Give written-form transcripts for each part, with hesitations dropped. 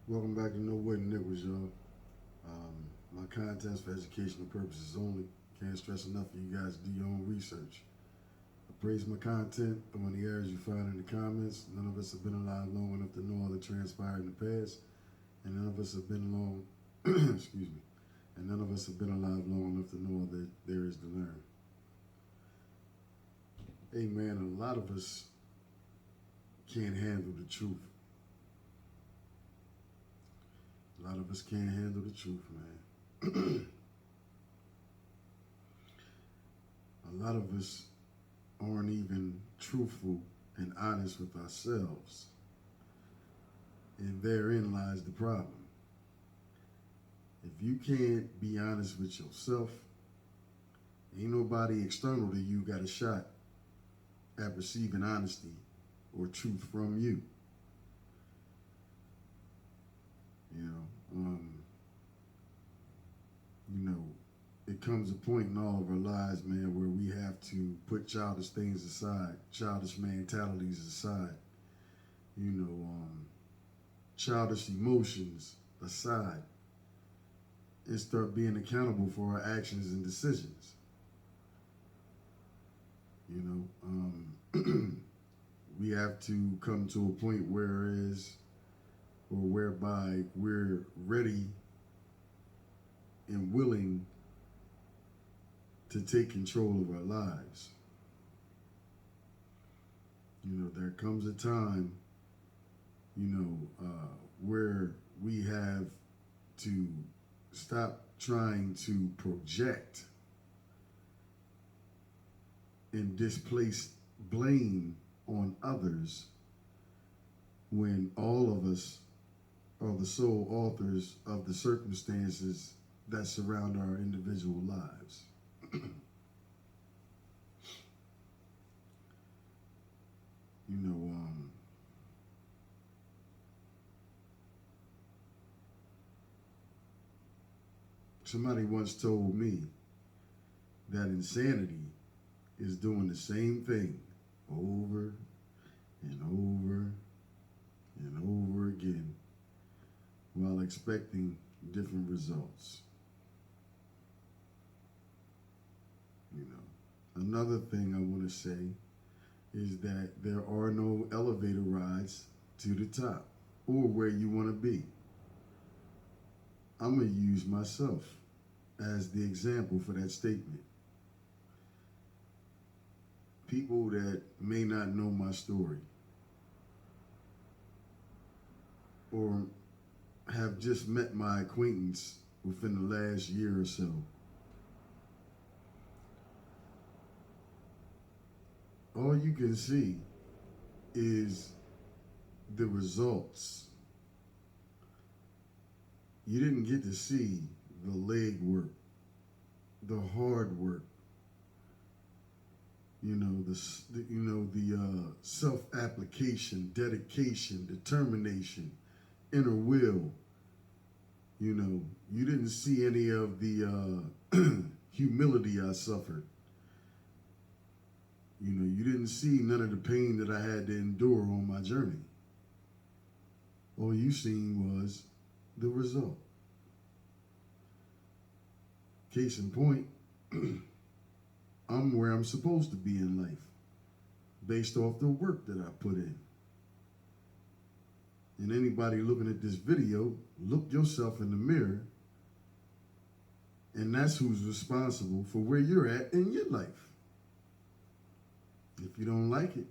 Welcome back to No Wedding Nichols, y'all. My content's for educational purposes only. Can't stress enough for you guys to do your own research. Appraise my content, throw any errors you find in the comments. None of us have been alive long enough to know all that transpired in the past, and none of us have been long, excuse me, and none of us have been alive long enough to know all that there is to learn. Hey man, a lot of us can't handle the truth. A lot of us can't handle the truth, man. A lot of us aren't even truthful and honest with ourselves. And therein lies the problem. If you can't be honest with yourself, ain't nobody external to you got a shot at receiving honesty or truth from you. You know, um, you know, it comes a point in all of our lives, man, where we have to put childish things aside, childish mentalities aside, you know, childish emotions aside, and start being accountable for our actions and decisions. You know, we have to come to a point whereby we're ready and willing to take control of our lives. You know, there comes a time, where we have to stop trying to project and displace blame on others when all of us are the sole authors of the circumstances that surround our individual lives. You know, somebody once told me that insanity is doing the same thing over and over and over again while expecting different results. You know, another thing I want to say is that there are no elevator rides to the top or where you want to be. I'm going to use myself as the example for that statement. People that may not know my story or have just met my acquaintance within the last year or so, all you can see is the results. You didn't get to see the leg work, the hard work, the self-application, dedication, determination, inner will. You know, you didn't see any of the humility I suffered. You know, you didn't see none of the pain that I had to endure on my journey. All you seen was the result. Case in point, I'm where I'm supposed to be in life based off the work that I put in. And anybody looking at this video, look yourself in the mirror, and that's who's responsible for where you're at in your life. If you don't like it,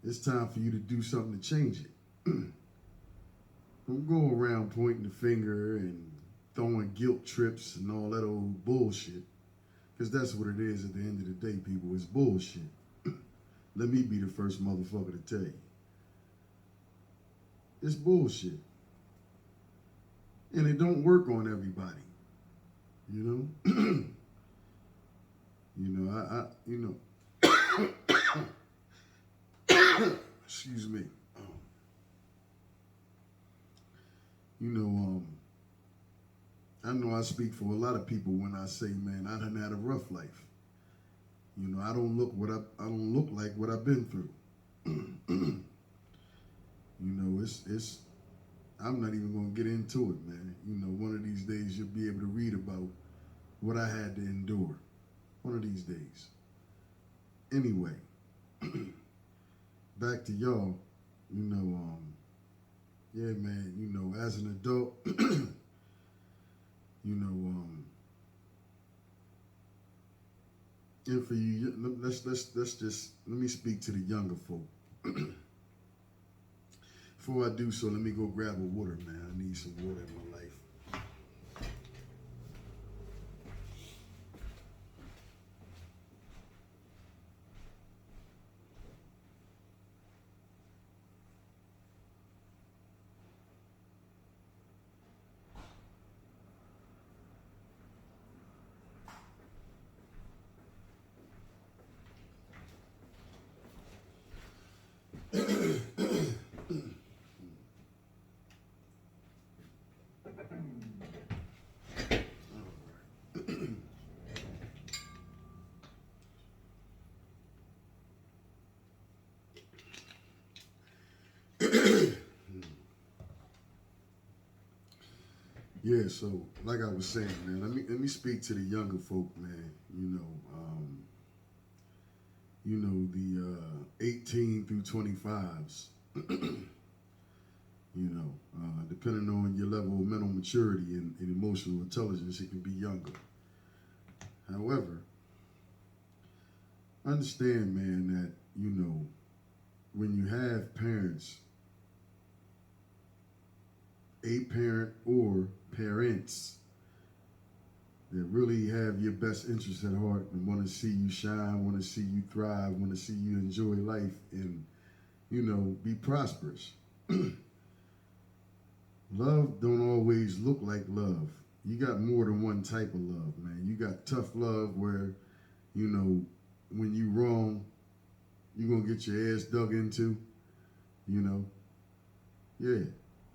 it's time for you to do something to change it. Don't go around pointing the finger and throwing guilt trips and all that old bullshit. Because that's what it is at the end of the day, people. It's bullshit. Let me be the first motherfucker to tell you. It's bullshit. And it don't work on everybody. You know? Excuse me. I know I speak for a lot of people when I say, man, I done had a rough life. You know, I don't look like what I've been through. You know, it's I'm not even going to get into it, man. You know, one of these days you'll be able to read about what I had to endure. One of these days. Anyway, back to y'all. You know, yeah, man. You know, as an adult, you know, and for you, let's just let me speak to the younger folk. Before I do so, let me go grab a water, man. I need some water in my life. Yeah, so like I was saying, man, let me speak to the younger folk, man. You know the 18 through 25s. Depending on your level of mental maturity and emotional intelligence, it can be younger. However, understand, man, that when you have parents, a parent or parents that really have your best interests at heart and want to see you shine, want to see you thrive, want to see you enjoy life and, be prosperous. Love don't always look like love. You got more than one type of love, man. You got tough love where, when you wrong, you're going to get your ass dug into, Yeah,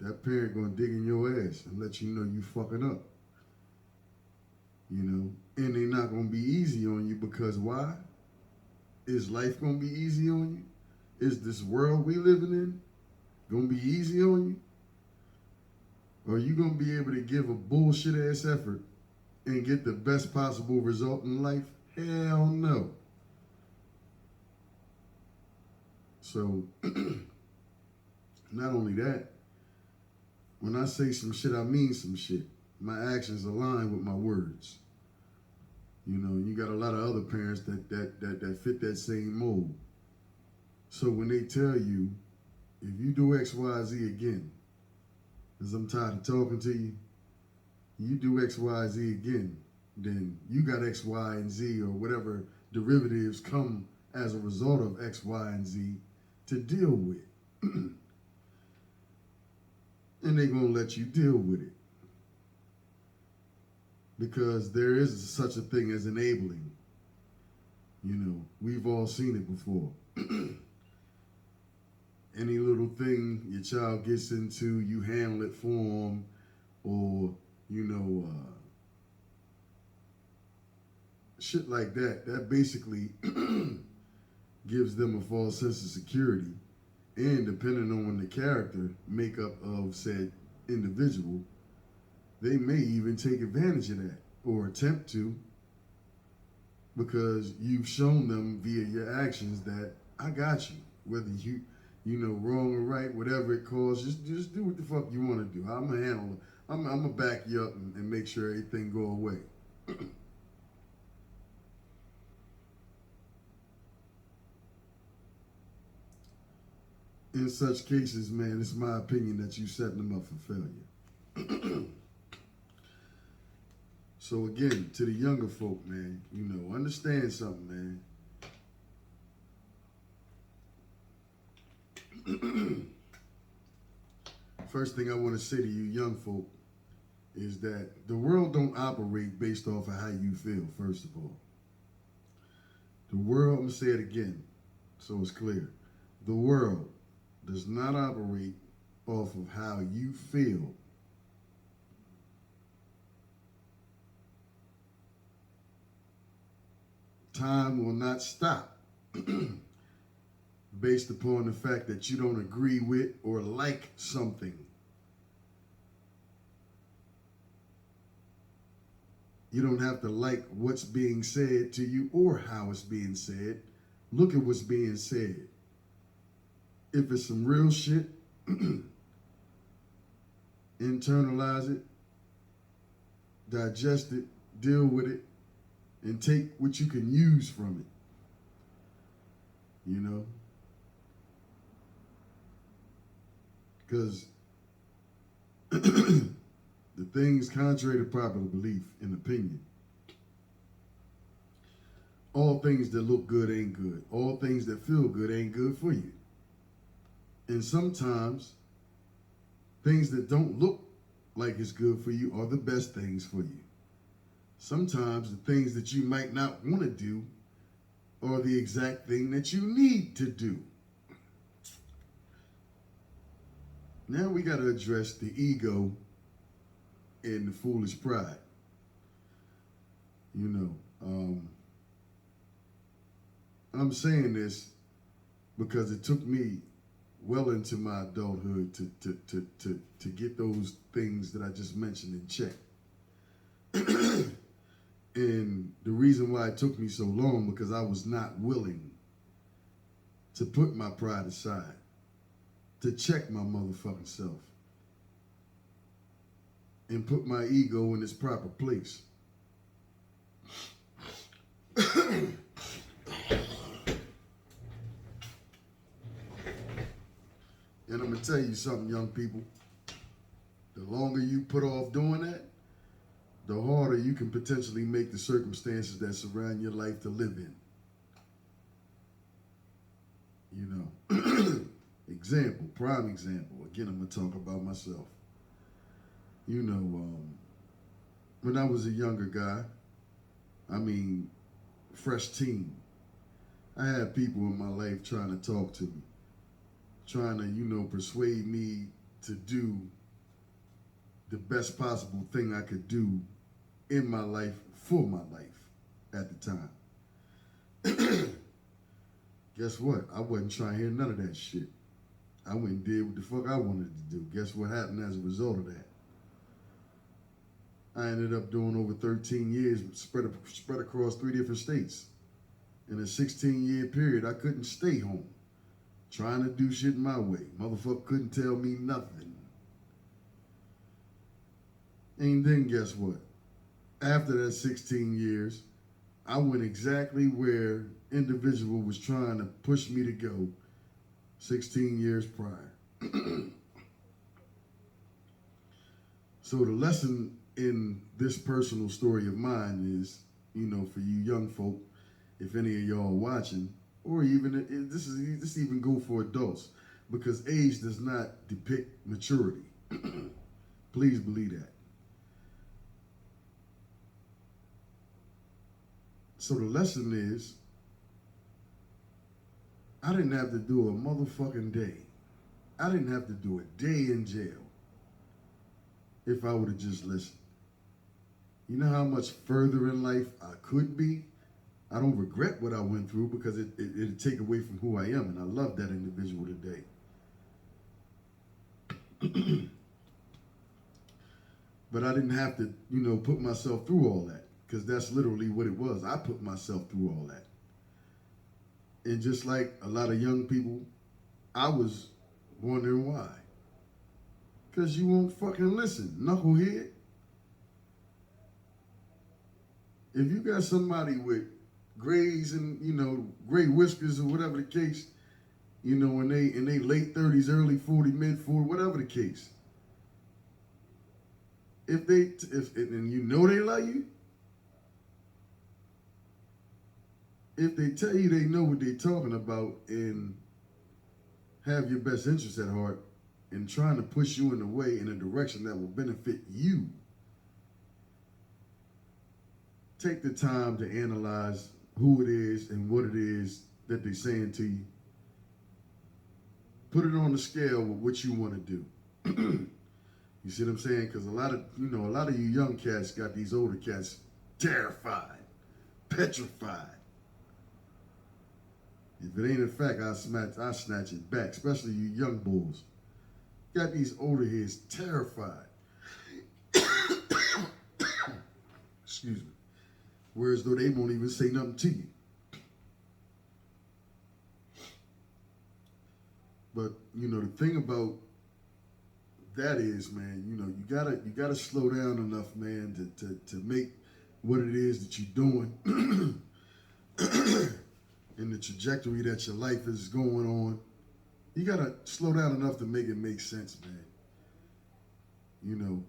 that parent going to dig in your ass and let you know you fucking up. And they not going to be easy on you because why? Is life going to be easy on you? Is this world we living in going to be easy on you? Or are you going to be able to give a bullshit ass effort and get the best possible result in life? Hell no. So, not only that, when I say some shit, I mean some shit. My actions align with my words. You got a lot of other parents that fit that same mold. So when they tell you, if you do X, Y, Z again, because I'm tired of talking to you, you do X, Y, Z again, then you got X, Y, and Z or whatever derivatives come as a result of X, Y, and Z to deal with. And they're going to let you deal with it. Because there is such a thing as enabling. We've all seen it before. Any little thing your child gets into, you handle it for them, or, shit like that. That basically gives them a false sense of security. And depending on the character makeup of said individual, they may even take advantage of that or attempt to, because you've shown them via your actions that I got you. Whether you wrong or right, whatever it calls, just do what the fuck you want to do. I'm gonna handle it. I'm gonna back you up and make sure everything go away. In such cases, man, it's my opinion that you setting them up for failure. So again, to the younger folk, man, understand something, man. First thing I want to say to you young folk is that the world don't operate based off of how you feel, first of all. The world, I'm going to say it again so it's clear. The world does not operate off of how you feel. Time will not stop based upon the fact that you don't agree with or like something. You don't have to like what's being said to you or how it's being said. Look at what's being said. If it's some real shit, internalize it, digest it, deal with it, and take what you can use from it. You know? Because the things contrary to popular belief and opinion, all things that look good ain't good. All things that feel good ain't good for you. And sometimes things that don't look like it's good for you are the best things for you. Sometimes the things that you might not want to do are the exact thing that you need to do. Now we got to address the ego and the foolish pride. You know, I'm saying this because it took me well into my adulthood to get those things that I just mentioned in check. And the reason why it took me so long, because I was not willing to put my pride aside, to check my motherfucking self, and put my ego in its proper place. And I'm going to tell you something, young people. The longer you put off doing that, the harder you can potentially make the circumstances that surround your life to live in. You know, example, prime example. Again, I'm going to talk about myself. You know, when I was a younger guy, fresh teen, I had people in my life trying to talk to me, trying to, persuade me to do the best possible thing I could do in my life, for my life at the time. Guess what? I wasn't trying to hear none of that shit. I went and did what the fuck I wanted to do. Guess what happened as a result of that? I ended up doing over 13 years, spread across 3 different states. In a 16-year period, I couldn't stay home, trying to do shit my way. Motherfucker couldn't tell me nothing. And then guess what? After that 16 years, I went exactly where individual was trying to push me to go 16 years prior. So the lesson in this personal story of mine is, for you young folk, if any of y'all watching, or even this even go for adults, because age does not depict maturity. Please believe that. So the lesson is, I didn't have to do a motherfucking day. I didn't have to do a day in jail if I would have just listened. You know how much further in life I could be? I don't regret what I went through because it'd take away from who I am, and I love that individual today. But I didn't have to, put myself through all that, because that's literally what it was. I put myself through all that. And just like a lot of young people, I was wondering why. Because you won't fucking listen, knucklehead. If you got somebody with grays and, gray whiskers or whatever the case, in they late 30s, early 40, mid 40, whatever the case. If they love you, if they tell you they know what they're talking about and have your best interest at heart and trying to push you in a way, in a direction that will benefit you, take the time to analyze who it is and what it is that they're saying to you. Put it on the scale with what you want to do. You see what I'm saying? Because a lot of you young cats got these older cats terrified, petrified. If it ain't a fact, I snatch it back, especially you young bulls. Got these older heads terrified. excuse me, whereas though they won't even say nothing to you. But you know, the thing about that is, man, you know, you gotta slow down enough, man, to make what it is that you're doing and the trajectory that your life is going on. You gotta slow down enough to make it make sense, man. You know,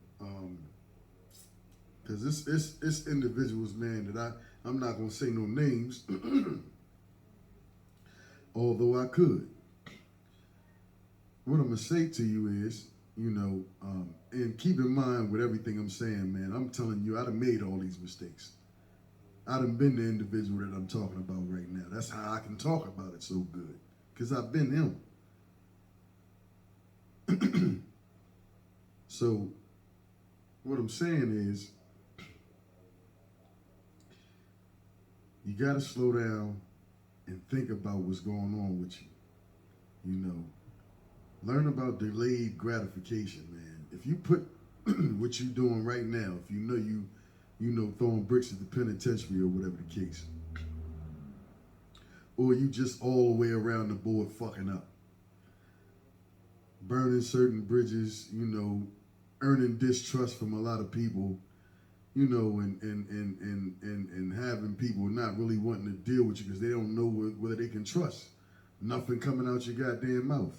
because it's individuals, man, that I'm not gonna say no names, although I could. What I'm gonna say to you is, you know, and keep in mind with everything I'm saying, man, I'm telling you, I done made all these mistakes. I done been the individual that I'm talking about right now. That's how I can talk about it so good, because I've been him. So, what I'm saying is, you gotta slow down and think about what's going on with you. You know, learn about delayed gratification, man. If you put what you're doing right now, if you know throwing bricks at the penitentiary or whatever the case, or you just all the way around the board fucking up, burning certain bridges, you know, earning distrust from a lot of people, you know, and having people not really wanting to deal with you because they don't know whether they can trust. Nothing coming out your goddamn mouth.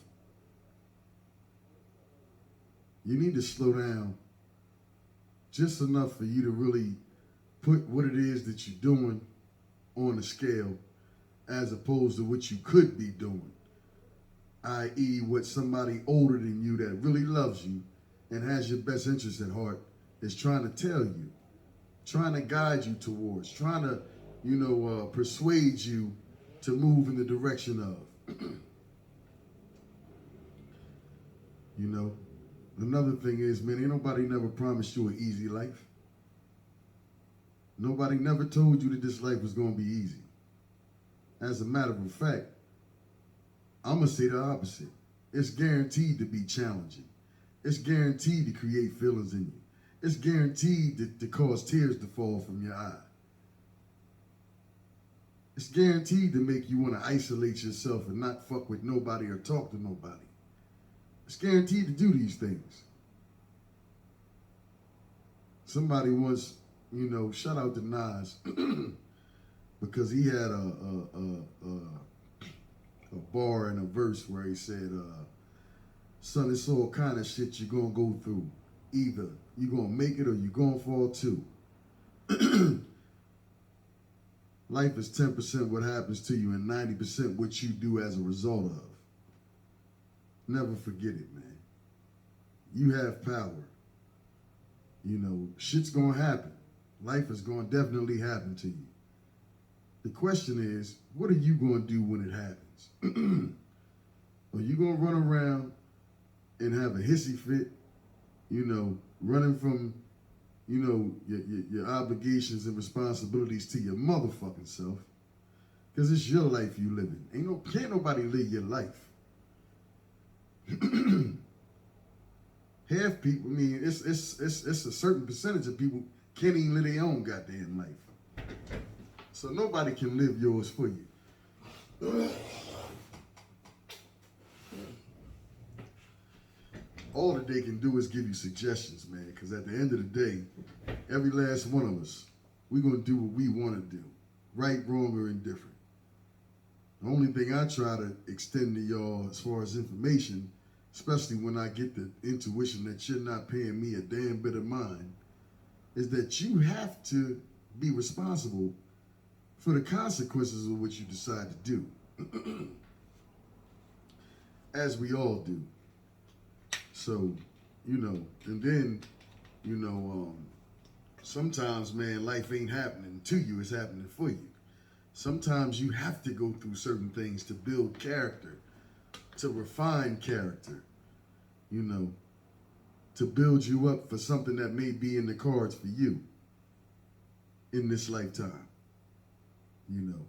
You need to slow down just enough for you to really put what it is that you're doing on a scale as opposed to what you could be doing, i.e. what somebody older than you that really loves you and has your best interest at heart is trying to tell you, trying to guide you towards, trying to, you know, persuade you to move in the direction of. You know, another thing is, man, ain't nobody never promised you an easy life. Nobody never told you that this life was going to be easy. As a matter of fact, I'm going to say the opposite. It's guaranteed to be challenging. It's guaranteed to create feelings in you. It's guaranteed to cause tears to fall from your eye. It's guaranteed to make you want to isolate yourself and not fuck with nobody or talk to nobody. It's guaranteed to do these things. Somebody once, you know, shout out to Nas because he had a bar and a verse where he said, son, it's all kind of shit you're going to go through. Either you're going to make it or you're going to fall too. Life is 10% what happens to you and 90% what you do as a result of. Never forget it, man. You have power. You know, shit's going to happen. Life is going to definitely happen to you. The question is, what are you going to do when it happens? Are you going to run around and have a hissy fit, you know, running from, you know, your obligations and responsibilities to your motherfucking self? Because it's your life you living. Can't nobody live your life. Half people, I mean, it's a certain percentage of people can't even live their own goddamn life. So nobody can live yours for you. All that they can do is give you suggestions, man, because at the end of the day, every last one of us, we're going to do what we want to do, right, wrong, or indifferent. The only thing I try to extend to y'all as far as information, especially when I get the intuition that you're not paying me a damn bit of mind, is that you have to be responsible for the consequences of what you decide to do. As we all do. So, you know, and then, you know, sometimes, man, life ain't happening to you, it's happening for you. Sometimes you have to go through certain things to build character, to refine character, you know, to build you up for something that may be in the cards for you in this lifetime, you know.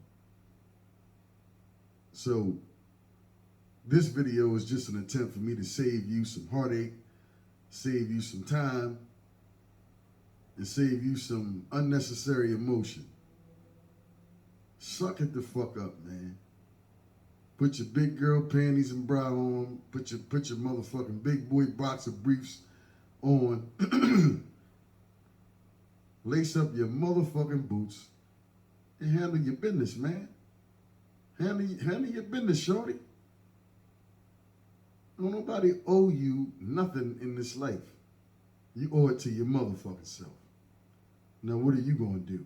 So this video is just an attempt for me to save you some heartache, save you some time, and save you some unnecessary emotion. Suck it the fuck up, man. Put your big girl panties and bra on. Put your motherfucking big boy boxer briefs on. Lace up your motherfucking boots and handle your business, man. Handle your business, shorty. Don't nobody owe you nothing in this life. You owe it to your motherfucking self. Now, what are you gonna do?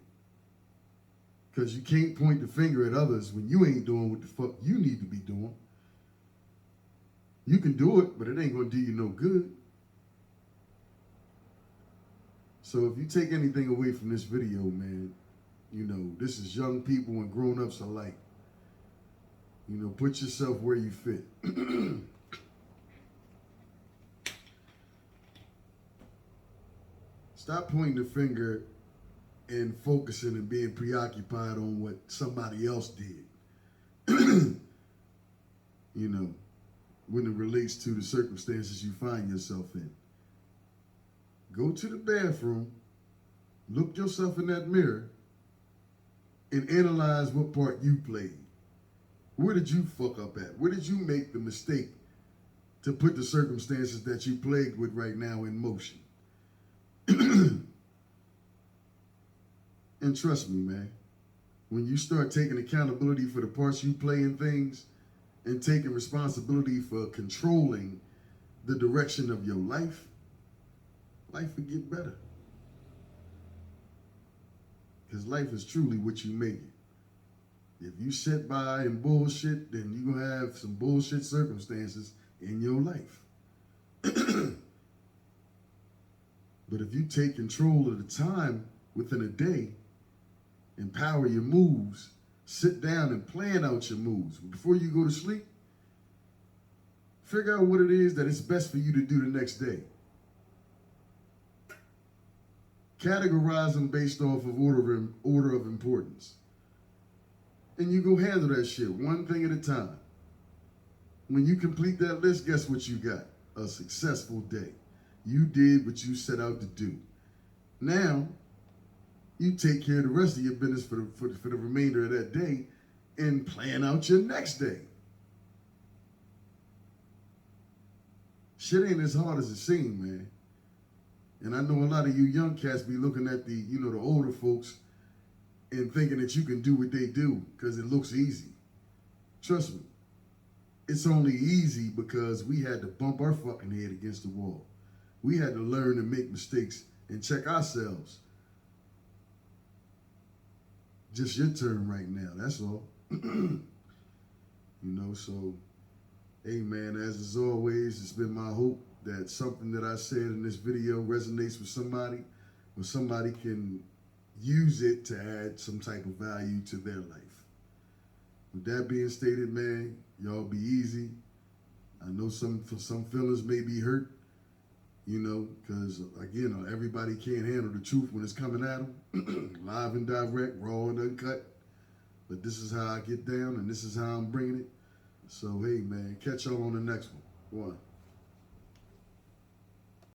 Because you can't point the finger at others when you ain't doing what the fuck you need to be doing. You can do it, but it ain't gonna do you no good. So if you take anything away from this video, man, you know, this is young people and grown-ups alike. You know, put yourself where you fit. Stop pointing the finger and focusing and being preoccupied on what somebody else did. You know, when it relates to the circumstances you find yourself in. Go to the bathroom, look yourself in that mirror, and analyze what part you played. Where did you fuck up at? Where did you make the mistake to put the circumstances that you plagued with right now in motion? And trust me, man, when you start taking accountability for the parts you play in things and taking responsibility for controlling the direction of your life, life will get better. Because life is truly what you make it. If you sit by and bullshit, then you're going to have some bullshit circumstances in your life. But if you take control of the time within a day, empower your moves, sit down and plan out your moves. Before you go to sleep, figure out what it is that it's best for you to do the next day. Categorize them based off of order of importance. And you go handle that shit one thing at a time. When you complete that list, guess what you got? A successful day. You did what you set out to do. Now, you take care of the rest of your business for the remainder of that day and plan out your next day. Shit ain't as hard as it seems, man. And I know a lot of you young cats be looking at the older folks and thinking that you can do what they do because it looks easy. Trust me, it's only easy because we had to bump our fucking head against the wall. We had to learn to make mistakes and check ourselves. Just your turn right now, that's all. So, hey man, as always, it's been my hope that something that I said in this video resonates with somebody, or somebody can use it to add some type of value to their life. With that being stated, man, y'all be easy. I know some feelings may be hurt, because again, everybody can't handle the truth when it's coming at them, live and direct, raw and uncut. But this is how I get down, and this is how I'm bringing it. So hey, man, catch y'all on the next one.